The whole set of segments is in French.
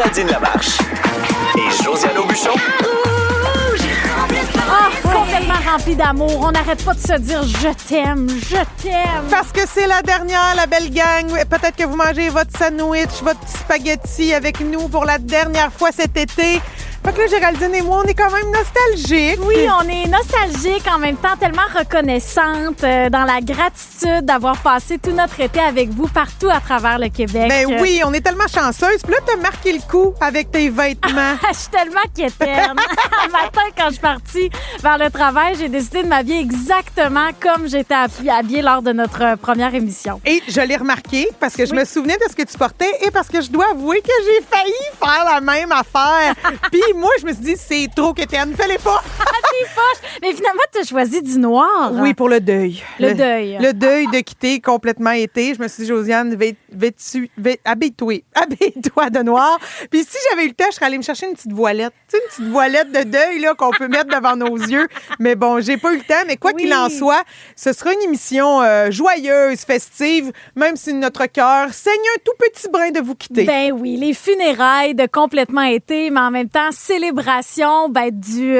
Géraldine Lamarche et Josiane Aubuchon. Complètement rempli d'amour. On n'arrête pas de se dire « je t'aime, je t'aime ». Parce que c'est la dernière, la belle gang. Peut-être que vous mangez votre sandwich, votre spaghetti avec nous pour la dernière fois cet été. Fait que là, Géraldine et moi, on est quand même nostalgiques. Oui, on est nostalgique, en même temps tellement reconnaissante dans la gratitude d'avoir passé tout notre été avec vous partout à travers le Québec. Ben oui, on est tellement chanceuse. Puis là, t'as marqué le coup avec tes vêtements. Je suis tellement quétaine. Un matin, quand je suis partie vers le travail, j'ai décidé de m'habiller exactement comme j'étais habillée lors de notre première émission. Et je l'ai remarqué parce que je me souvenais de ce que tu portais et parce que je dois avouer que j'ai failli faire la même affaire. Puis moi, je me suis dit, c'est trop quétaine, fais-les pas. T'es poche. Mais finalement, tu as choisi du noir. Oui, pour le deuil. Le deuil. Le deuil de quitter complètement été. Je me suis dit, Josiane, habille-toi de noir. Puis si j'avais eu le temps, je serais allée me chercher une petite voilette. Tu sais, une petite voilette de deuil là, qu'on peut mettre devant nos yeux. Mais bon, j'ai pas eu le temps. Mais quoi qu'il en soit, ce sera une émission joyeuse, festive, même si notre cœur saigne un tout petit brin de vous quitter. Ben oui, les funérailles de complètement été, mais en même temps, célébration du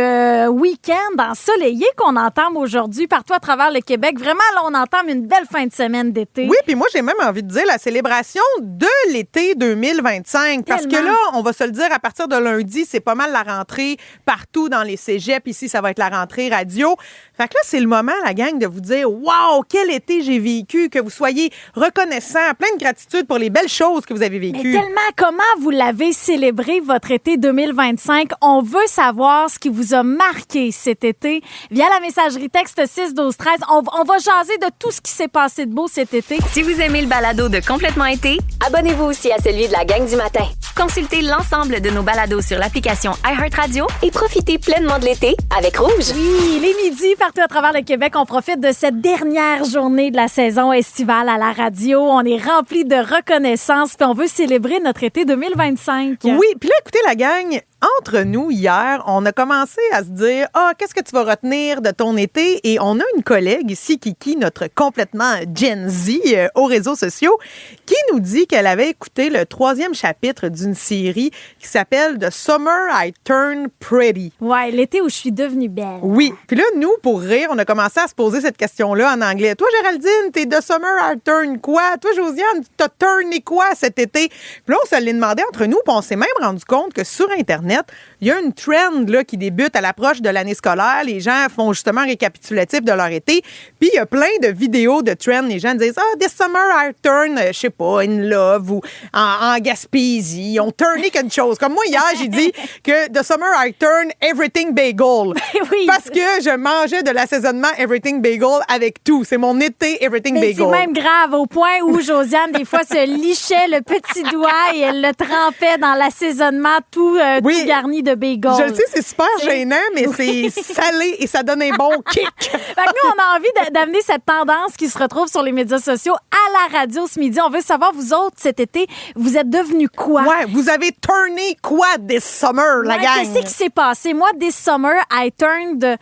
week-end ensoleillé qu'on entame aujourd'hui partout à travers le Québec. Vraiment, là, on entame une belle fin de semaine d'été. Oui, puis moi, j'ai même envie de dire la célébration de l'été 2025. Parce que là, on va se le dire, à partir de lundi, c'est pas mal la rentrée partout dans les cégeps. Ici, ça va être la rentrée radio. Fait que là, c'est le moment, la gang, de vous dire « Wow, quel été j'ai vécu! » Que vous soyez reconnaissants, plein de gratitude pour les belles choses que vous avez vécues. Mais tellement, comment vous l'avez célébré, votre été 2025? On veut savoir ce qui vous a marqué cet été. Via la messagerie texte 6 12 13, on va jaser de tout ce qui s'est passé de beau cet été. Si vous aimez le balado de Complètement été, abonnez-vous aussi à celui de la gang du matin. consultez l'ensemble de nos balados sur l'application iHeartRadio Et profitez pleinement de l'été avec Rouge. Oui, les midis partout à travers le Québec, on profite de cette dernière journée de la saison estivale à la radio. On est rempli de reconnaissance puis on veut célébrer notre été 2025. Oui, puis là, écoutez la gang, entre nous, hier, on a commencé à se dire « Ah, qu'est-ce que tu vas retenir de ton été? » Et on a une collègue ici, Kiki, notre complètement Gen Z aux réseaux sociaux, qui nous dit qu'elle avait écouté le 3e chapitre d'une série qui s'appelle « The Summer I Turned Pretty ». Ouais, l'été où je suis devenue belle. Oui. Puis là, nous, pour rire, on a commencé à se poser cette question-là en anglais. Toi, Géraldine, t'es The Summer I Turned quoi? Toi, Josiane, t'as turné quoi cet été? Puis là, on se l'est demandé entre nous, puis on s'est même rendu compte que sur Internet, il y a une trend là, qui débute à l'approche de l'année scolaire. Les gens font justement un récapitulatif de leur été. Puis il y a plein de vidéos de trend. Les gens disent « Ah, this summer I turn, je sais pas, in love ou en Gaspésie. On turné quelque chose. » Comme moi, hier, j'ai dit que the summer I turn everything bagel. Oui. Parce que je mangeais de l'assaisonnement everything bagel avec tout. C'est mon été everything bagel. C'est même grave au point où Josiane, des fois, se lichait le petit doigt et elle le trempait dans l'assaisonnement tout garni de bagel. Je le sais, c'est super gênant, mais c'est salé et ça donne un bon kick. Fait que nous, on a envie d'amener cette tendance qui se retrouve sur les médias sociaux à la radio ce midi. On veut savoir, vous autres, cet été, vous êtes devenus quoi? Ouais, vous avez turné quoi this summer, la gang? Qu'est-ce qui s'est passé? Moi, this summer, I turned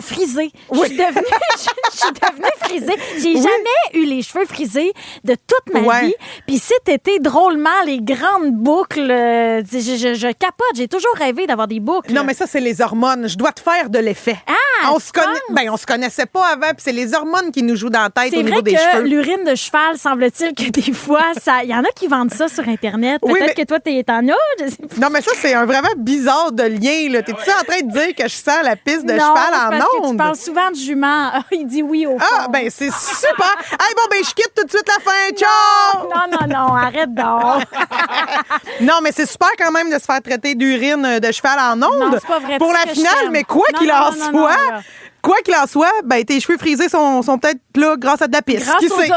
frisée. Oui. Je suis devenue frisée. J'ai jamais eu les cheveux frisés de toute ma vie. Puis cet été, drôlement, les grandes boucles, je capote. J'ai toujours rêvé d'avoir des boucles. Non, mais ça, c'est les hormones. Je dois te faire de l'effet. Ah, on se connaissait pas avant, puis c'est les hormones qui nous jouent dans la tête au niveau des cheveux. C'est vrai que l'urine de cheval, semble-t-il que des fois, il y en a qui vendent ça sur Internet. Peut-être que toi, t'en as, je sais pas. Non, mais ça, c'est un vraiment bizarre de lien, là. T'es-tu en train de dire que je sens la piste de cheval en parce que ondes? tu parles souvent de jument. Il dit oui au fond. Ah, ben c'est super. Hey, bon, ben je quitte tout de suite la fin. Ciao! Non, arrête donc. Non, mais c'est super quand même de se faire traiter d'urine de cheval en ondes. Non, c'est pas vrai. Pour la finale, mais quoi qu'il en soit... Quoi qu'il en soit, ben, tes cheveux frisés sont peut-être là grâce à de la pisse.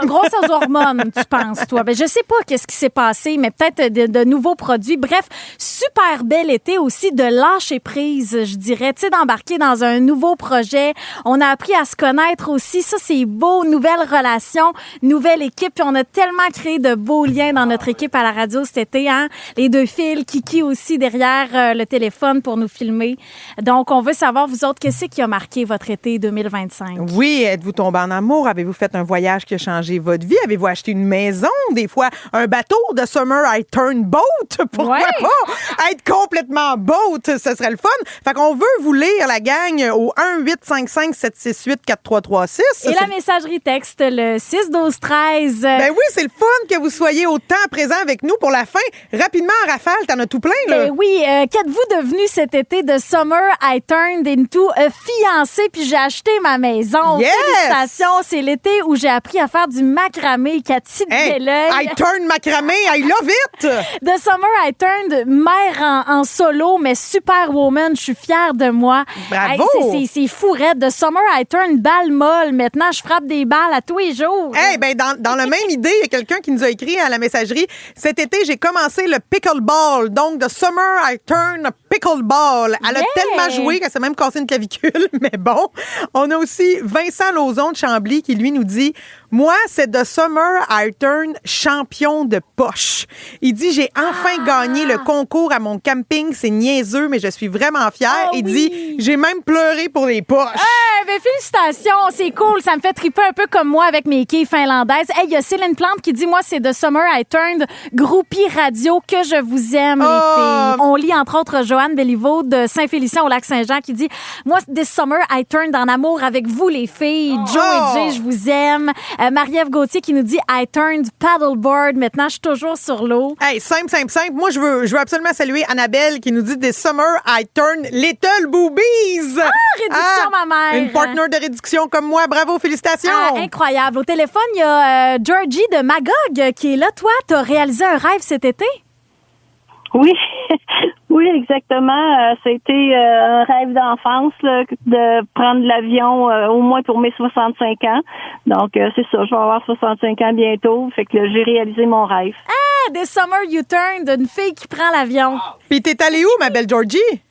Grâce aux hormones, tu penses, toi. Ben, je sais pas qu'est-ce qui s'est passé, mais peut-être de nouveaux produits. Bref, super bel été aussi de lâcher prise, je dirais. Tu sais, d'embarquer dans un nouveau projet. On a appris à se connaître aussi. Ça, c'est beau. Nouvelle relation, nouvelle équipe. Puis on a tellement créé de beaux liens dans notre équipe à la radio cet été, hein. Les deux filles, Kiki aussi derrière le téléphone pour nous filmer. Donc, on veut savoir, vous autres, qu'est-ce qui a marqué votre été été 2025. Oui, êtes-vous tombé en amour? Avez-vous fait un voyage qui a changé votre vie? Avez-vous acheté une maison? Des fois, un bateau de Summer I Turn Boat? Pourquoi pas? Être complètement boat, ce serait le fun. Fait qu'on veut vous lire, la gang, au 1-855-768-4336. Et la messagerie texte, le 6-12-13. Ben oui, c'est le fun que vous soyez autant présents avec nous pour la fin. Rapidement, Rafale, t'en as tout plein, là. Ben oui, qu'êtes-vous devenu cet été de Summer I Turned into a fiancé puis j'ai acheté ma maison. Yes! Félicitations, c'est l'été où j'ai appris à faire du macramé. Cathy de Belleuil. I turn macramé, I love it! The Summer I Turned, mère en solo, mais superwoman, je suis fière de moi. Bravo! C'est fou, raide. The Summer I Turned, balle molle. Maintenant, je frappe des balles à tous les jours. Ben dans la même idée, il y a quelqu'un qui nous a écrit à la messagerie. Cet été, j'ai commencé le pickleball. Donc, The Summer I Turn Pickleball. Elle a tellement joué qu'elle s'est même cassé une clavicule. Mais bon, on a aussi Vincent Lauzon de Chambly qui, lui, nous dit « Moi, c'est The Summer I Turn champion de poche. » Il dit « J'ai enfin gagné le concours à mon camping. C'est niaiseux, mais je suis vraiment fière. Il dit « J'ai même pleuré pour les poches. » Ben, félicitations, c'est cool. Ça me fait triper un peu comme moi avec mes quilles finlandaises. Il y a Céline Plante qui dit, moi, c'est The Summer I Turned, groupie radio, que je vous aime, les filles. On lit, entre autres, Joanne Béliveau de Saint-Félicien au Lac-Saint-Jean qui dit, moi, This Summer I Turned en amour avec vous, les filles. Joe et Jay, je vous aime. Marie-Ève Gauthier qui nous dit, I Turned paddleboard. Maintenant, je suis toujours sur l'eau. Hey, simple. Moi, je veux absolument saluer Annabelle qui nous dit, This Summer I Turned Little Boobies. Réduction, ma mère. Une partenaire de réduction comme moi. Bravo, félicitations. Incroyable. Au téléphone, il y a Georgie de Magog qui est là. Toi, tu as réalisé un rêve cet été? Oui, oui, exactement. C'était un rêve d'enfance là, de prendre l'avion au moins pour mes 65 ans. Donc, c'est ça, je vais avoir 65 ans bientôt. Fait que là, j'ai réalisé mon rêve. Des Summer U-Turn d'une fille qui prend l'avion. Puis t'es allée où, ma belle Georgie?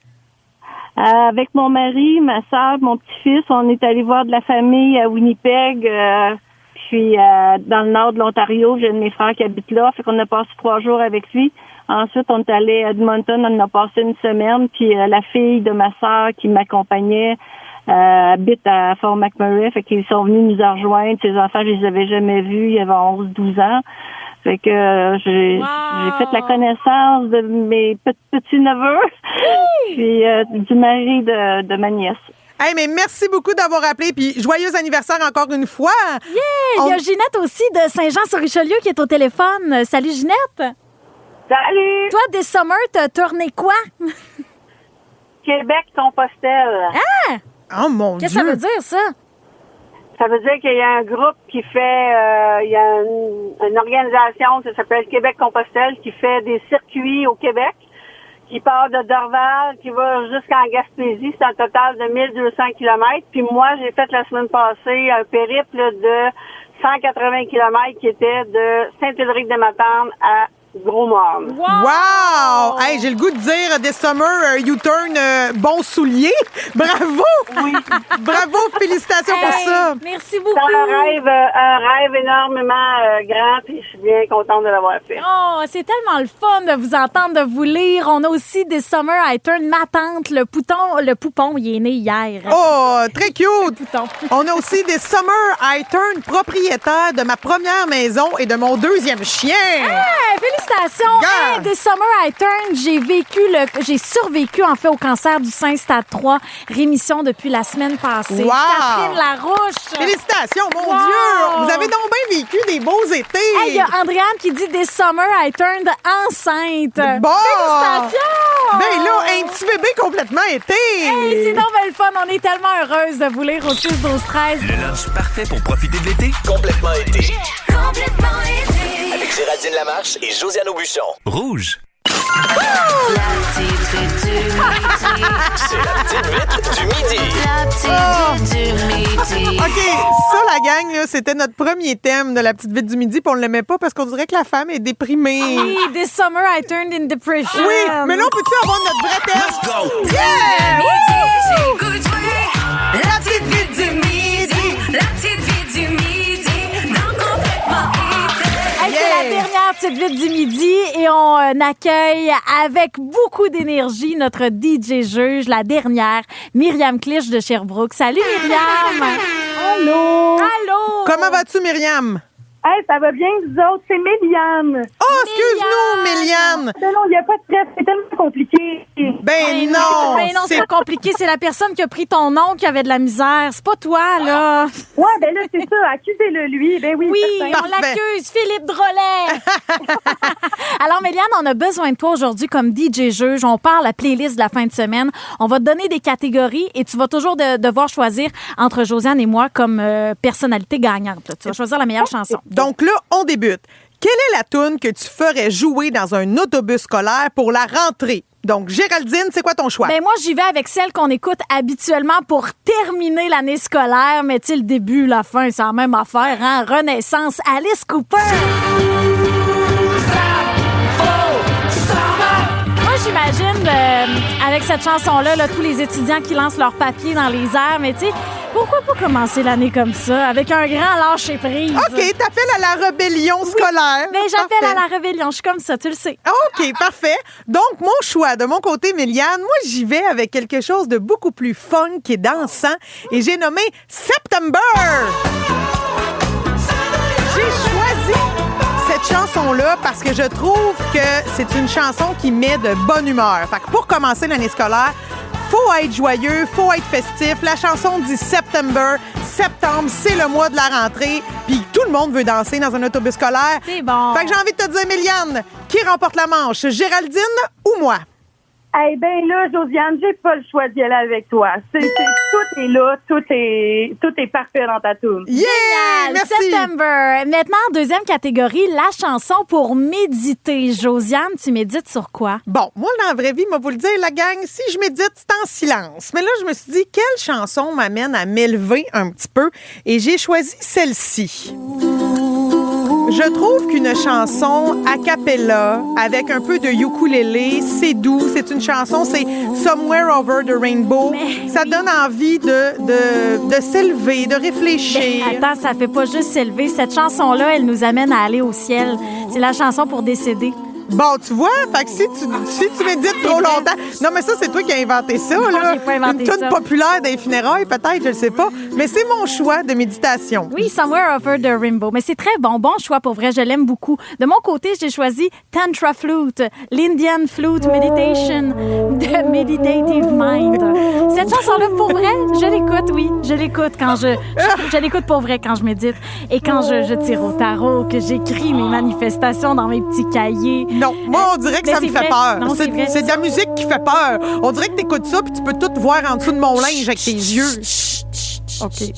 Avec mon mari, ma soeur, mon petit-fils, on est allé voir de la famille à Winnipeg, puis dans le nord de l'Ontario. J'ai un de mes frères qui habite là, fait qu'on a passé 3 jours avec lui. Ensuite, on est allé à Edmonton, on a passé une semaine, puis la fille de ma soeur qui m'accompagnait habite à Fort McMurray, fait qu'ils sont venus nous rejoindre. Ses enfants, je les avais jamais vus, il y avait 11-12 ans. Fait que j'ai fait la connaissance de mes petits-neveux, puis du mari de ma nièce. Hey, mais merci beaucoup d'avoir appelé, puis joyeux anniversaire encore une fois. Yeah! Il y a Ginette aussi de Saint-Jean-sur-Richelieu qui est au téléphone. Salut, Ginette. Salut! Toi, des Summer, t'as tourné quoi? Québec-Compostelle. Ah! Oh mon Dieu! Qu'est-ce que ça veut dire, ça? Ça veut dire qu'il y a un groupe qui fait, il y a une organisation qui s'appelle Québec-Compostelle qui fait des circuits au Québec, qui part de Dorval, qui va jusqu'en Gaspésie. C'est un total de 1200 kilomètres. Puis moi, j'ai fait la semaine passée un périple de 180 kilomètres qui était de Saint-Hédric-de-Matane à Gros-Morne. Wow! Hey, j'ai le goût de dire This Summer U-Turn bon soulier. Bravo! Oui. Bravo, félicitations pour ça. Merci beaucoup. C'est un rêve énormément grand, puis je suis bien contente de l'avoir fait. Oh, c'est tellement le fun de vous entendre, de vous lire. On a aussi des Summer I Turn, ma tante, le poupon, il est né hier. Oh, très cute! Pouton. On a aussi des Summer I Turn propriétaire de ma première maison et de mon 2e chien. Hey, félicitations! Hey, des Summer I Turn, j'ai survécu en fait au cancer du sein stade 3, rémission depuis la semaine passée. Wow! Catherine Larouche. Félicitations, mon Wow! Dieu! Vous avez donc bien vécu des beaux étés. Hey, il y a Andréane qui dit des Summer I Turned enceinte. Bon! Félicitations! Ben là, un petit bébé complètement été. Hey, c'est donc bien le fun. On est tellement heureuse de vous lire au 6-12-13. Le lunch parfait pour profiter de l'été. Complètement été. Complètement été. Avec Géraldine Lamarche et Josiane Aubuchon. Rouge. La petite vite du midi. C'est la petite vite du midi. La petite vite du midi. OK, ça, la gang, là, c'était notre premier thème de la petite vite du midi, puis on ne l'aimait pas parce qu'on dirait que la femme est déprimée. Oui, this summer I turned in depression. Oui, mais là, on peut-tu avoir notre vrai thème? Let's go! Yeah! J'ai goût de jouer. La petite vite du midi. La petite vite du midi. Dans complètement été. Hey, c'est la dernière dernière petite vite du midi et on accueille avec beaucoup d'énergie notre DJ juge, la dernière, Myriam Clich de Sherbrooke. Salut Myriam! Allô? Allô! Comment vas-tu, Myriam? Hey, ça va bien, vous autres? C'est Méliane. Oh, excuse-nous, Méliane! Non, il n'y a pas de stress, c'est tellement compliqué. Ben non! Ben non, c'est pas compliqué. C'est la personne qui a pris ton nom qui avait de la misère. C'est pas toi, là. Ouais, ben là, c'est ça. Accusez-le, lui. Ben oui, Oui, certain. on l'accuse, Philippe Drolet. Alors, Méliane, on a besoin de toi aujourd'hui comme DJ juge. On part la playlist de la fin de semaine. On va te donner des catégories et tu vas toujours devoir choisir entre Josiane et moi comme personnalité gagnante. Là. Tu vas choisir la meilleure chanson. Donc là, on débute. Quelle est la toune que tu ferais jouer dans un autobus scolaire pour la rentrée? Donc, Géraldine, c'est quoi ton choix? Ben moi, j'y vais avec celle qu'on écoute habituellement pour terminer l'année scolaire. Mais tu sais, le début, la fin, c'est la même affaire, hein? Renaissance, Alice Cooper! Moi, j'imagine, avec cette chanson-là, là, tous les étudiants qui lancent leurs papiers dans les airs. Mais tu sais, pourquoi pas commencer l'année comme ça, avec un grand lâcher-prise? OK, t'appelles à la rébellion scolaire. Mais j'appelle Parfait. à la rébellion. Je suis comme ça, tu le sais. OK, parfait. Donc, mon choix, de mon côté, Méliane, moi, j'y vais avec quelque chose de beaucoup plus funk et dansant. Et j'ai nommé September. J'ai choisi cette chanson-là parce que je trouve que c'est une chanson qui met de bonne humeur. Fait que pour commencer l'année scolaire, faut être joyeux, faut être festif. La chanson dit September. Septembre, c'est le mois de la rentrée. Puis tout le monde veut danser dans un autobus scolaire. C'est bon. Fait que j'ai envie de te dire, Méliane, qui remporte la manche, Géraldine ou moi? Eh bien là, Josiane, j'ai pas le choix d'y aller avec toi. Tout est là, tout est parfait dans ta toune. Yeah! Génial! Merci! September. Maintenant, deuxième catégorie, la chanson pour méditer. Josiane, tu médites sur quoi? Bon, moi, dans la vraie vie, moi, vous le dire, la gang, si je médite, c'est en silence. Mais là, je me suis dit, quelle chanson m'amène à m'élever un petit peu? Et j'ai choisi celle-ci. Je trouve qu'une chanson a cappella avec un peu de ukulélé, c'est doux, c'est une chanson, c'est Somewhere Over the Rainbow. Ça donne envie de s'élever, de réfléchir. Mais attends, ça fait pas juste s'élever. Cette chanson-là, elle nous amène à aller au ciel. C'est la chanson pour décéder. Bon, tu vois, fait que si tu médites trop longtemps... Non, mais ça, c'est toi qui as inventé ça, là. j'ai pas inventé Une toune ça. populaire des funérailles, peut-être, je le sais pas. Mais c'est mon choix de méditation. Oui, Somewhere Over the Rainbow. Mais c'est très bon. Bon choix, pour vrai. Je l'aime beaucoup. De mon côté, j'ai choisi Tantra Flute, l'Indian Flute Meditation de Meditative Mind. Cette chanson-là, pour vrai, je l'écoute, oui. Je l'écoute quand je l'écoute pour vrai quand je médite. Et quand je tire au tarot, que j'écris mes manifestations dans mes petits cahiers. Non, moi, on dirait que Mais ça me c'est fait vrai. peur. Non, c'est vrai. C'est de la musique qui fait peur. On dirait que t'écoutes ça puis tu peux tout voir en dessous de mon linge avec tes yeux. OK.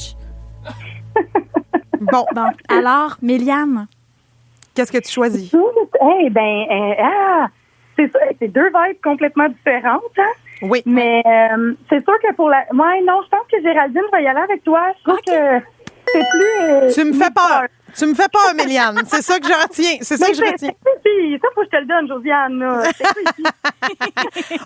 Bon, Bon, alors, Méliane. qu'est-ce que tu choisis? Eh bien, c'est ça. C'est deux vibes complètement différentes, hein? Oui. Mais c'est sûr que pour la... Ouais, non, je pense que Géraldine va y aller avec toi. Je trouve que c'est plus... Tu me fais peur. Tu me fais peur, Méliane. C'est ça que je retiens. C'est ça que je retiens. Ça, faut que je te le donne, Josiane. Là.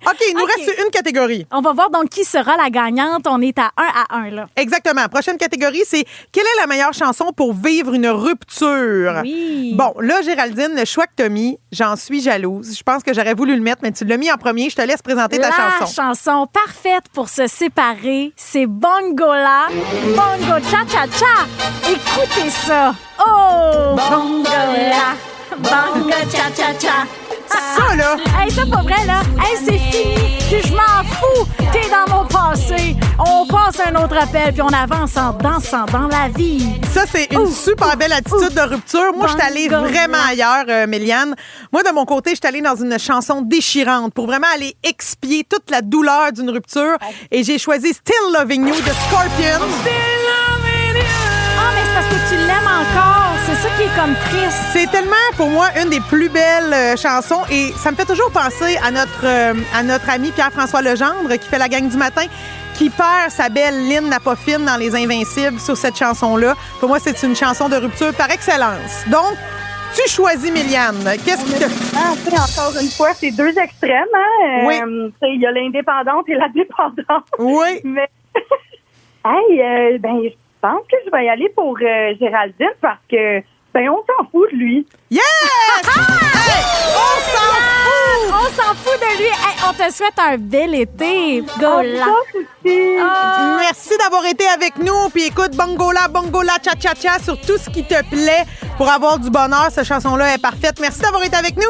OK, il nous reste une catégorie. On va voir donc qui sera la gagnante. On est à 1-1, là. Exactement. Prochaine catégorie, c'est quelle est la meilleure chanson pour vivre une rupture? Oui. Bon, là, Géraldine, le choix que t'as mis, j'en suis jalouse. Je pense que j'aurais voulu le mettre, mais tu l'as mis en premier. Je te laisse présenter ta La chanson. chanson parfaite pour se séparer, c'est Bongola, Bongo Cha-Cha-Cha. Écoutez ça. Oh! Bongola, Bongo Cha-Cha-Cha. Ça, là, Hey, ça, pas vrai, là. Hey, c'est fini. Puis je m'en fous. T'es dans mon passé. On passe à un autre appel, puis on avance en dansant dans la vie. ça, c'est une super belle attitude de rupture. Moi, je suis allée Bongola. vraiment ailleurs, Méliane. Moi, de mon côté, je suis allée dans une chanson déchirante pour vraiment aller expier toute la douleur d'une rupture. Et j'ai choisi Still Loving You de Scorpions. Ah, mais c'est parce que tu l'aimes encore. C'est ça qui est comme triste. C'est tellement, pour moi, une des plus belles chansons. Et ça me fait toujours penser à notre ami Pierre-François Legendre, qui fait la gang du matin, qui perd sa belle Lynn Napofine dans Les Invincibles sur cette chanson-là. Pour moi, c'est une chanson de rupture par excellence. Donc, tu choisis, Méliane. Qu'est-ce qui te... Encore une fois, c'est deux extrêmes. Hein? Oui. Il y a l'indépendante et la dépendante. Oui. Mais, ben, je pense que je vais y aller pour Géraldine parce que, ben, on s'en fout de lui. Yes! on te souhaite un bel été. Gola. Merci d'avoir été avec nous. Puis écoute, Bongola, Bongola, Cha-Cha-Cha sur tout ce qui te plaît pour avoir du bonheur. Cette chanson-là est parfaite. Merci d'avoir été avec nous.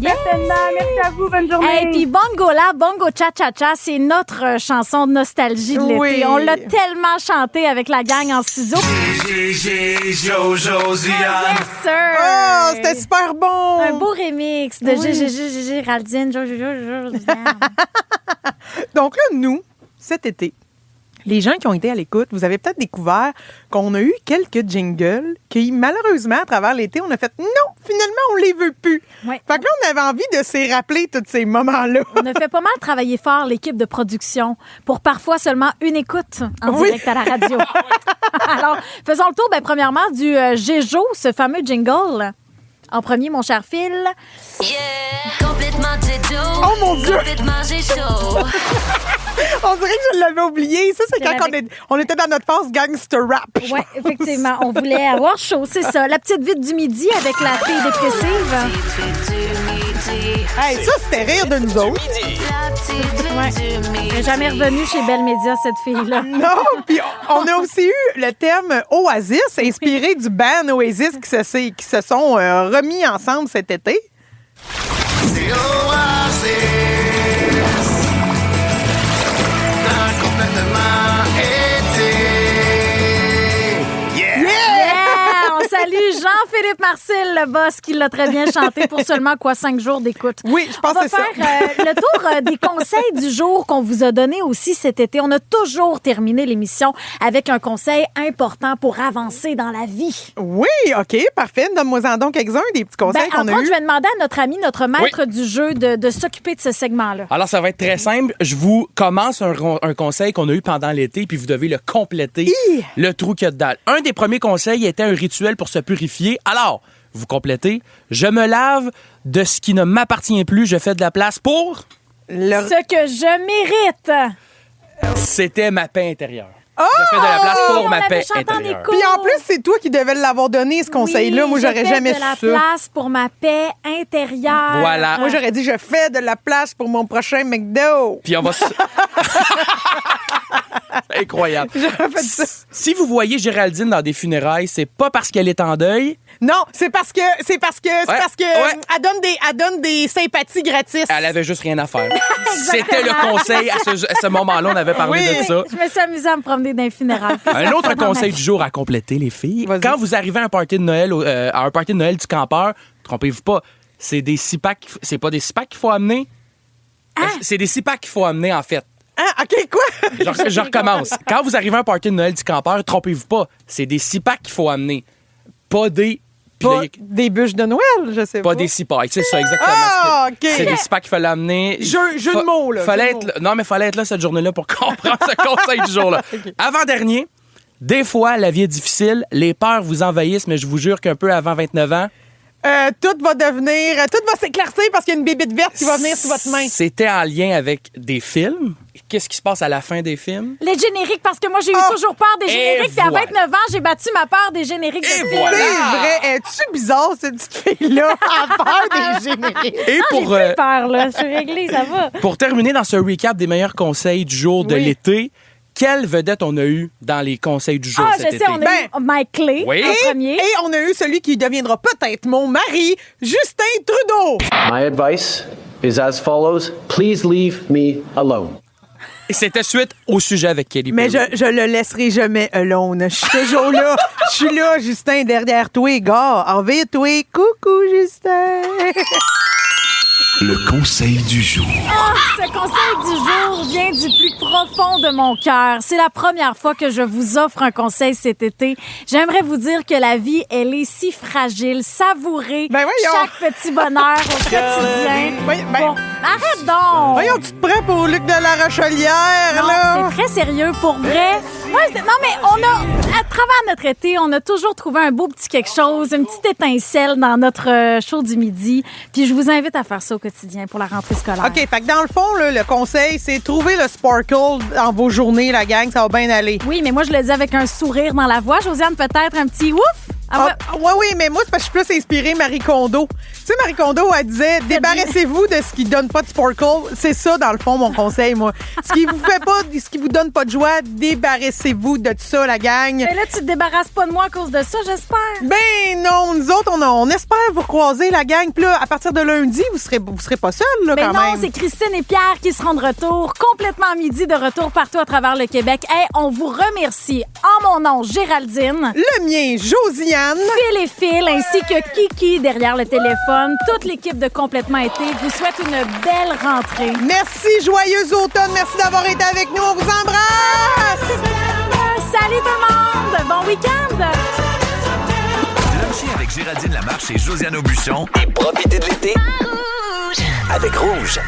Certainement. Merci à vous. Bonne journée. Et puis Bongola, Bongo Cha-Cha-Cha, c'est notre chanson de nostalgie de l'été. Oui. On l'a tellement chanté avec la gang en studio. Josiane. Yes, sir. Oh, c'était super bon. Un beau remix de Géraldine, Josiane. Donc là, nous, cet été, les gens qui ont été à l'écoute, vous avez peut-être découvert qu'on a eu quelques jingles qui, malheureusement, à travers l'été, on a fait « Non, finalement, on les veut plus Ouais. ». Fait que là, on avait envie de se rappeler tous ces moments-là. On a fait pas mal travailler fort, l'équipe de production, pour parfois seulement une écoute en Oui. direct à la radio. Alors, faisons le tour, premièrement, du Géjo, ce fameux jingle. En premier, mon cher Phil. Complètement Géjo. Oh mon Dieu! Complètement Géjo. On dirait que je l'avais oublié. Ça, c'est Je quand on était dans notre phase gangster rap. Oui, effectivement, on voulait avoir chaud, c'est ça. La petite vite du midi avec la fille dépressive. Hey, ça, c'était rire de nous autres. Elle n'est jamais revenue chez Belle Média, cette fille-là. Non, puis on a aussi eu le thème Oasis, inspiré du band Oasis qui se sont remis ensemble cet été. C'est Oasis. Dans complètement été. Yeah. Yeah! On salue Jean-Philippe Marcel, le boss, qui l'a très bien chanté pour seulement 5 jours d'écoute. Oui, je pense On va que c'est ça. faire le tour des conseils du jour qu'on vous a donné aussi cet été. On a toujours terminé l'émission avec un conseil important pour avancer dans la vie. Oui, OK, parfait. Donne-moi-en donc quelques-uns des petits conseils qu'on entre a autres, eus. je vais demander à notre ami, notre maître du jeu, de s'occuper de ce segment-là. Alors, ça va être très simple. Je vous commence un conseil qu'on a eu pendant l'été, puis vous devez le compléter, le trou qu'il y a dedans. Un des premiers conseils était un rituel pour se purifier. Alors, vous complétez. Je me lave de ce qui ne m'appartient plus. Je fais de la place pour... Ce que je mérite. C'était ma paix intérieure. Oh! Je fais de la place On pour ma l'avait paix chanté en intérieure. écho. Puis en plus, c'est toi qui devais l'avoir donné, ce conseil-là. Oui, Moi, j'aurais jamais je fais de su la ça. place pour ma paix intérieure. Voilà. Moi, j'aurais dit, je fais de la place pour mon prochain McDo. Puis on va... Incroyable. J'aurais fait ça. Si vous voyez Géraldine dans des funérailles, c'est pas parce qu'elle est en deuil. Non, c'est parce que Ouais. elle donne des sympathies gratis. Elle avait juste rien à faire. C'était le conseil. À ce moment-là, on avait parlé Oui. de ça. Je me suis amusée à me promener dans les funérailles. Un autre conseil du jour à compléter, les filles. Vas-y. Quand vous arrivez à un party de Noël, à un party de Noël du campeur, trompez-vous pas, c'est des 6 packs. C'est pas des 6 packs qu'il faut amener. C'est des 6 packs qu'il faut amener, en fait. Ah, OK, quoi? Je recommence. Quand vous arrivez à un party de Noël du campeur, trompez-vous pas, c'est des 6 packs qu'il faut amener. Pas des... puis là, Pas des bûches de Noël, je sais pas. pas des 6 packs, c'est ça, exactement. Ah, OK. C'est des 6 packs qu'il fallait amener. Jeu de mots, là. Fallait Jeu de être, non, mais fallait être là cette journée-là pour comprendre ce conseil du jour-là. Avant-dernier, des fois, la vie est difficile, les peurs vous envahissent, mais je vous jure qu'un peu avant 29 ans, Tout va s'éclaircir parce qu'il y a une bébite verte qui va venir sur votre main. c'était en lien avec des films. Qu'est-ce qui se passe à la fin des films? Les génériques, parce que moi, j'ai eu toujours peur des génériques. Puis à 29 ans, j'ai battu ma peur des génériques de films. voilà. C'est vrai. Es-tu bizarre, cette petite fille-là, à peur des génériques? Et J'ai pour, plus peur, là. Je suis réglée, ça va. pour terminer dans ce recap des meilleurs conseils du jour de Oui. l'été, quelle vedette on a eu dans les conseils du jour Ah, cet je été? sais, on a eu Mike Clay Oui. en premier. Et on a eu celui qui deviendra peut-être mon mari, Justin Trudeau. My advice is as follows. Please leave me alone. Et c'était suite au sujet avec Kelly Mais Perry. je le laisserai jamais alone. Je suis toujours là. Je suis là, Justin, derrière toi, gars. Envers toi. Coucou, Justin. Le conseil du jour. Ce conseil du jour vient du plus profond de mon cœur. C'est la première fois que je vous offre un conseil cet été. J'aimerais vous dire que la vie, elle est si fragile. Savourez Ben voyons. chaque petit bonheur au quotidien. Oui, ben- Bon, arrête donc! Voyons, tu te prends pour Luc de la Rochelière, Non, là? c'est très sérieux, pour vrai. Non, mais à travers notre été, on a toujours trouvé un beau petit quelque chose, une petite étincelle dans notre show du midi. Puis je vous invite à faire ça au quotidien pour la rentrée scolaire. OK, fait que dans le fond, là, le conseil, c'est trouver le sparkle dans vos journées, la gang, ça va bien aller. Oui, mais moi, je le dis avec un sourire dans la voix. Josiane, peut-être un petit ouf? Oui, mais moi, c'est parce que je suis plus inspirée Marie Kondo. Tu sais, Marie Kondo, elle disait, débarrassez-vous de ce qui donne pas de sparkle. C'est ça, dans le fond, mon conseil, moi. Ce qui vous donne pas de joie, débarrassez-vous de ça, la gang. Mais là, tu te débarrasses pas de moi à cause de ça, j'espère. Ben non, nous autres, on espère vous croiser, la gang. Puis là, à partir de lundi, vous serez pas seuls, là, mais quand non, même. c'est Christine et Pierre qui seront de retour, complètement à midi, de retour partout à travers le Québec. Hey, on vous remercie. En mon nom, Géraldine. Le mien, Josiane. Phil et Phil, ainsi que Kiki derrière le téléphone. Toute l'équipe de Complètement Été vous souhaite une belle rentrée. Merci, joyeux automne. Merci d'avoir été avec nous. On vous embrasse. Salut tout le monde. Bon week-end. Lunchez avec Géraldine Lamarche et Josiane Aubuchon et profitez de l'été avec Rouge.